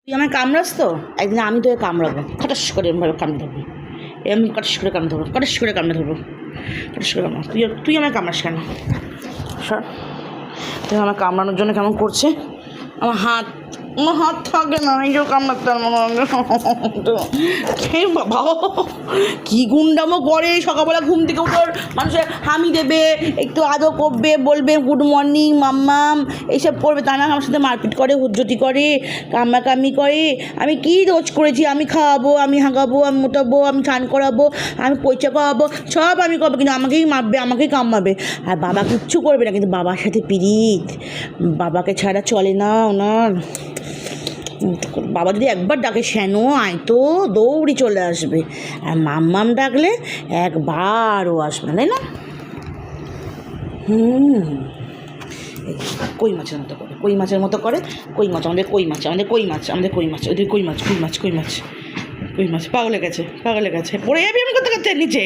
তুই আমায় কামড়াস তো, একদিন আমি তোকে কামড়াবো, খটাস করে এরমভাবে কামড়ে ধরবো, এরম কটাস করে কামড়ে ধরবো, কটাস করে কামড়ে ধরবো, কটাস করে কামড়া। তুই আমায় কামড়াস কেন? সর। তুই আমার কামড়ানোর জন্য কেমন করছে আমার হাত থাকে না, এই যে কামড়াতে বাবা কি গুন্ডামো করে। সকালবেলা ঘুম থেকে উঠে মানুষের হামি দেবে, একটু আদর করবে, বলবে গুড মর্নিং মাম্মাম, এইসব করবে। তা না আমার সাথে মারপিট করে, হুজ্জতি করে, কামড়াকামি করে। আমি কী দোষ করেছি? আমি খাওয়াবো, আমি হাঁকাবো, আমি মোটাবো, আমি স্নান করাবো, আমি পয়সা খাওয়াবো, সব আমি করবো, কিন্তু আমাকেই মারবে, আমাকেই কামড়াবে। আর বাবা কিচ্ছু করবে না, কিন্তু বাবার সাথে পিরিত, বাবাকে ছাড়া চলে না ওনার। বাবা যদি একবার ডাকে শ্যানো আয় তো দৌড়ি চলে আসবে, আর মাম্মাম ডাকলে একবারও আসবে না, তাই না? কই মাছের মতো করে, কই মাছের মতো করে, কই মাছ, আমাদের কই মাছ, আমাদের কই মাছ, আমাদের কই মাছ, ওদের কই মাছ, কই মাছ, কই মাছ, কই মাছ। পাগলে গেছে, পাগলে গেছে, পড়ে যাবি আমি করতে করতে নিচে।